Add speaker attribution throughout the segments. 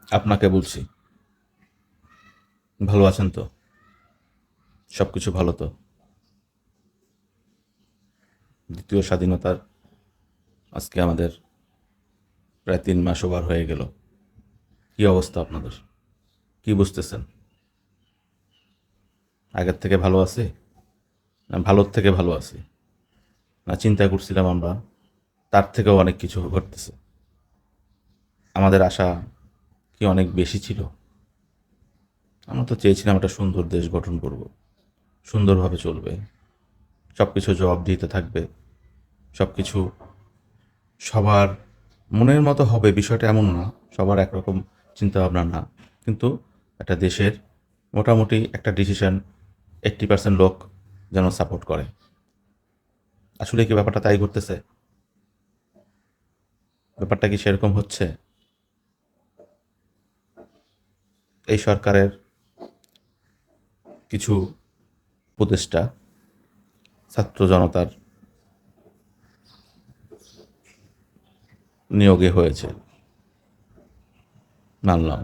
Speaker 1: আপনাকে বলছি, ভালো আছেন তো? সব কিছু ভালো তো? দ্বিতীয় স্বাধীনতার আজকে আমাদের প্রায় 3 মাস ওভার হয়ে গেল। কি অবস্থা আপনাদের? কি বুঝতেছেন? আগের থেকে ভালো আছি, না ভালোর থেকে ভালো আছি, না চিন্তা করছিলাম আমরা তার থেকেও অনেক কিছু ঘটতেছে? আমাদের আশা কি অনেক বেশি ছিল? আমরা তো চেয়েছিলাম একটা সুন্দর দেশ গঠন করব, সুন্দরভাবে চলবে, সব কিছু জবাবদিহিতে থাকবে, সব কিছু সবার মনের মতো হবে, বিষয়টা এমন না। সবার একরকম চিন্তাভাবনা না, কিন্তু একটা দেশের মোটামুটি একটা ডিসিশন 80% লোক যেন সাপোর্ট করে। আসলে কি ব্যাপারটা তাই ঘটতেছে? ব্যাপারটা কি সেরকম হচ্ছে? এই সরকারের কিছু উপদেষ্টা ছাত্র জনতার নিয়োগে হয়েছে, মানলাম।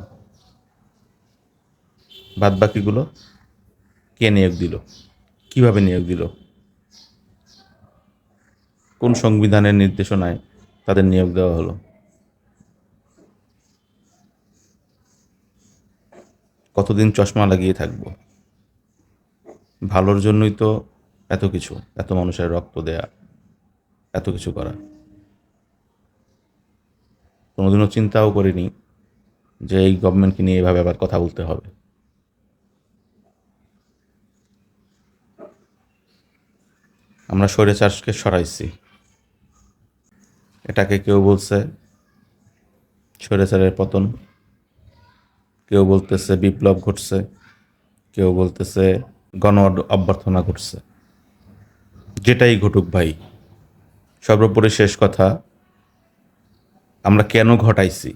Speaker 1: বাদ বাকিগুলো কে নিয়োগ দিল? কিভাবে নিয়োগ দিল? কোন সংবিধানের নির্দেশনায় তাদের নিয়োগ দেওয়া হলো? কতদিন চশমা লাগিয়ে থাকবো? ভালোর জন্যই তো এত কিছু, এত মানুষের রক্ত দেয়া, এত কিছু করা। কোনোদিনও চিন্তাও করিনি যে এই গভর্নমেন্টকে নিয়ে এভাবে আবার কথা বলতে হবে। আমরা স্বৈরাচারকে সরাইছি, এটাকে কেউ বলছে স্বৈরাচারের পতন, কেউ বলতেছে বিপ্লব ঘটছে, কেউ বলতেছে গণ অভ্যর্থনা ঘটছে। যেটাই ঘটুক ভাই, সর্বোপরি শেষ কথা, আমরা কেন ঘটাইছি?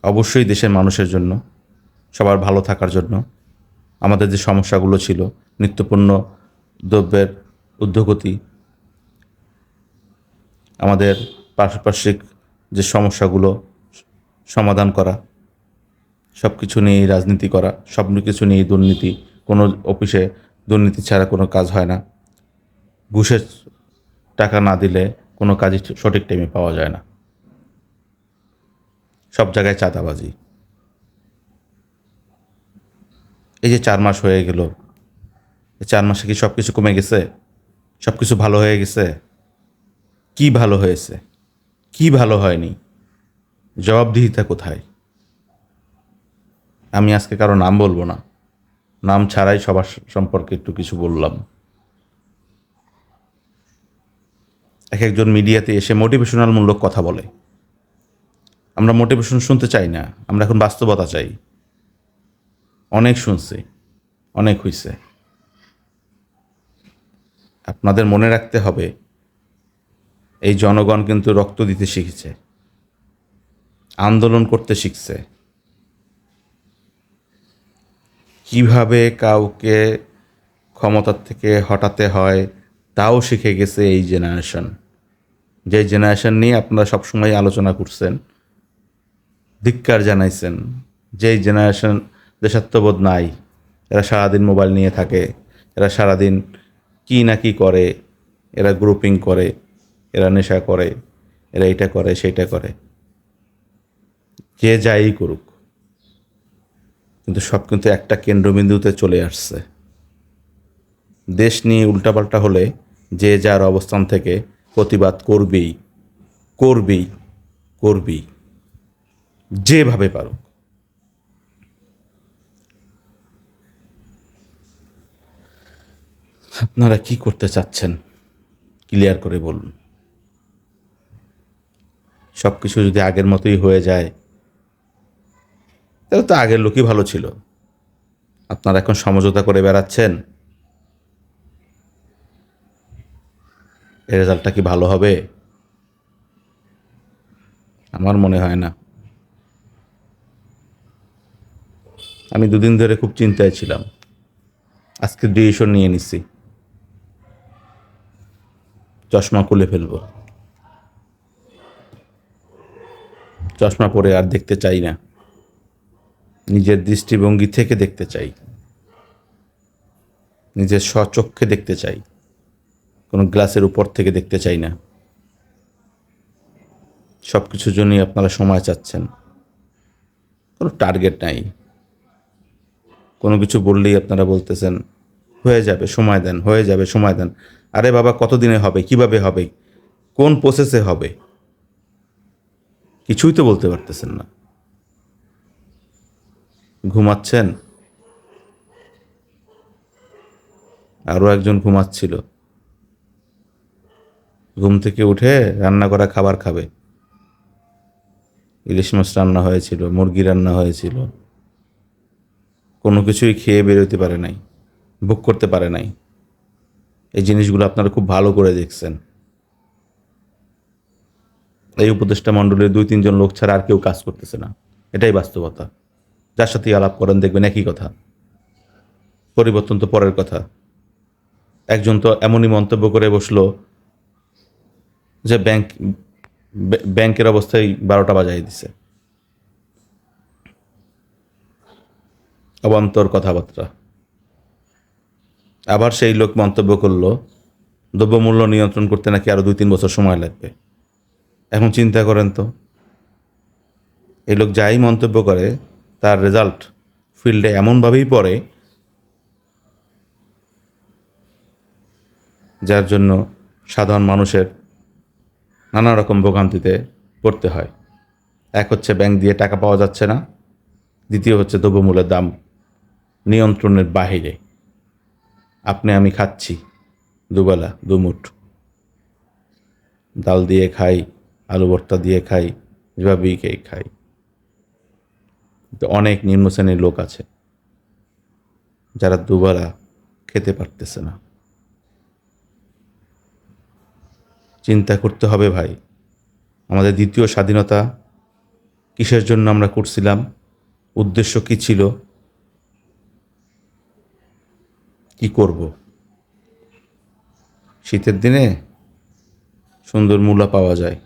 Speaker 1: অবশ্যই দেশের মানুষের জন্য, সবার ভালো থাকার জন্য। আমাদের যে সমস্যাগুলো ছিল, নিত্যপণ্য দ্রব্যের ঊর্ধ্বগতি, আমাদের পারিপার্শ্বিক যে সমস্যাগুলো সমাধান করা, সব কিছু নিয়েই রাজনীতি করা, সব কিছু নিয়েই দুর্নীতি। কোনো অফিসে দুর্নীতি ছাড়া কোনো কাজ হয় না। ঘুষের টাকা না দিলে কোনো কাজই সঠিক টাইমে পাওয়া যায় না। সব জায়গায় চাঁদাবাজি। এই যে 4 মাস হয়ে গেল, এই 4 মাসে কি সব কিছু কমে গেছে? সব কিছু ভালো হয়ে গেছে? কি ভালো হয়েছে? কি ভালো হয়নি? জবাবদিহিতা কোথায়? আমি আজকে কারো নাম বলবো না, নাম ছাড়াই সবার সম্পর্কে একটু কিছু বললাম। এক একজন মিডিয়াতে এসে মোটিভেশনাল মূলক কথা বলে। আমরা মোটিভেশন শুনতে চাই না, আমরা এখন বাস্তবতা চাই। অনেক শুনছি, অনেক হইছে। আপনাদের মনে রাখতে হবে, এই জনগণ কিন্তু রক্ত দিতে শিখেছে, আন্দোলন করতে শিখছে, কিভাবে কাউকে ক্ষমতার থেকে হটাতে হয় তাও শিখে গেছে এই জেনারেশন। যে জেনারেশন নিয়ে আপনারা সবসময় আলোচনা করছেন, ধিক্কার জানাইছেন, যেই জেনারেশন দেশাত্মবোধ নাই, এরা সারাদিন মোবাইল নিয়ে থাকে, এরা সারাদিন কি না কি করে, এরা গ্রুপিং করে, এরা নেশা করে, এরা এটা করে সেইটা করে, যে যাই করুক, কিন্তু সব কিন্তু একটা কেন্দ্রবিন্দুতে চলে আসছে। দেশ নিয়ে উল্টাপাল্টা হলে যে যার অবস্থান থেকে প্রতিবাদ করবেই, করবেই, করবেই, যেভাবে পারুক। আপনারা কি করতে চাচ্ছেন ক্লিয়ার করে বলুন। সব কিছু যদি আগের মতোই হয়ে যায়, তাহলে তো আগের লোকই ভালো ছিল। আপনারা এখন সমঝোতা করে বেড়াচ্ছেন, এর রেজাল্টটা কি ভালো হবে? আমার মনে হয় না। আমি দুদিন ধরে খুব চিন্তায় ছিলাম, আজকে ডিসিশন নিয়ে নিচ্ছি, চশমা খুলে ফেলবো। চশমা পরে আর দেখতে চাই না। নিজের দৃষ্টিভঙ্গি থেকে দেখতে চাই, নিজের স্বচক্ষে দেখতে চাই, কোনো গ্লাসের উপর থেকে দেখতে চাই না। সব কিছুর জন্যই আপনারা সময় চাচ্ছেন, কোনো টার্গেট নাই। কোনো কিছু বললেই আপনারা বলতেছেন হয়ে যাবে সময় দেন, হয়ে যাবে সময় দেন। আরে বাবা, কতদিনে হবে, কিভাবে হবে, কোন প্রসেসে হবে, কিছুই তো বলতে পারতেছেন না। ঘুমাচ্ছেন, আরও একজন ঘুমাচ্ছিল, ঘুম থেকে উঠে রান্না করা খাবার খাবে। ইলিশ মাছ রান্না হয়েছিল, মুরগি রান্না হয়েছিল, কোনো কিছুই খেয়ে বেরোতে পারে নাই, ভোগ করতে পারে নাই। এই জিনিসগুলো আপনারা খুব ভালো করে দেখছেন। এই উপদেষ্টা মণ্ডলীর 2-3 জন লোক ছাড়া আর কেউ কাজ করতেছে না, এটাই বাস্তবতা। যার সাথেই আলাপ করেন দেখবেন একই কথা, পরিবর্তন তো পরের কথা। একজন তো এমনই মন্তব্য করে বসলো যে ব্যাংকের অবস্থায় 12টা বাজাই দিছে। অবান্তর কথাবার্তা। আবার সেই লোক মন্তব্য করলো দ্রব্যমূল্য নিয়ন্ত্রণ করতে নাকি আরও 2-3 বছর সময় লাগবে। এখন চিন্তা করেন তো, এই লোক যাই মন্তব্য করে তার রেজাল্ট ফিল্ডে এমনভাবেই পড়ে যার জন্য সাধারণ মানুষের নানা রকম ভোগান্তিতে পড়তে হয়। এক হচ্ছে ব্যাংক দিয়ে টাকা পাওয়া যাচ্ছে না, দ্বিতীয় হচ্ছে দ্রব্যমূল্যের দাম নিয়ন্ত্রণের বাহিরে। আপনি আমি খাচ্ছি দুবেলা দুমুঠ, ডাল দিয়ে খাই, আলু ভর্তা দিয়ে খাই, যেভাবেই খাই। তো অনেক নিম্ন শ্রেণীর লোক আছে যারা দুবেলা খেতে পারতেছে না। চিন্তা করতে হবে ভাই, আমাদের দ্বিতীয় স্বাধীনতা কিসের জন্য আমরা করছিলাম, উদ্দেশ্য কী ছিল, কি করব। শীতের দিনে সুন্দর মূলা পাওয়া যায়,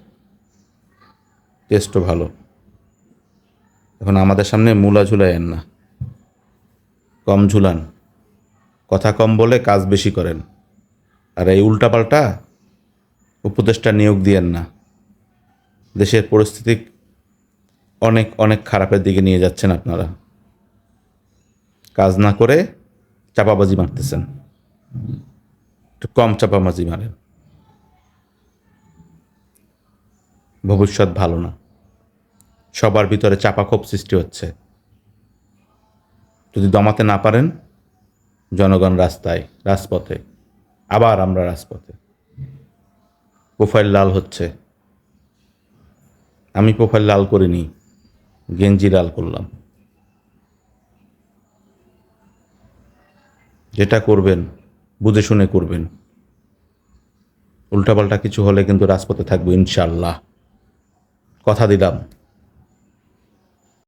Speaker 1: টেস্টও ভালো। এখন আমাদের সামনে মূলা ঝুলাইয়েন না, কম ঝুলান, কথা কম বলে কাজ বেশি করেন। আর এই উল্টাপাল্টা উপদেষ্টা নিয়োগ দিয়েন না, দেশের পরিস্থিতি অনেক অনেক খারাপের দিকে নিয়ে যাচ্ছেন আপনারা। কাজ না করে চাপাবাজি মারতেছেন, একটু কম চাপাবাজি মারেন, ভবিষ্যৎ ভালো না। সবার ভিতরে চাপা ক্ষোভ সৃষ্টি হচ্ছে। যদি দমাতে না পারেন, জনগণ রাজপথে, আবার আমরা রাজপথে। প্রোফাইল লাল হচ্ছে, আমি প্রোফাইল লাল করিনি, গেঞ্জি লাল করলাম। যেটা করবেন বুঝে শুনে করবেন, উল্টাপাল্টা কিছু হলে কিন্তু রাজপথে থাকবো ইনশাল্লাহ, কথা দিলাম।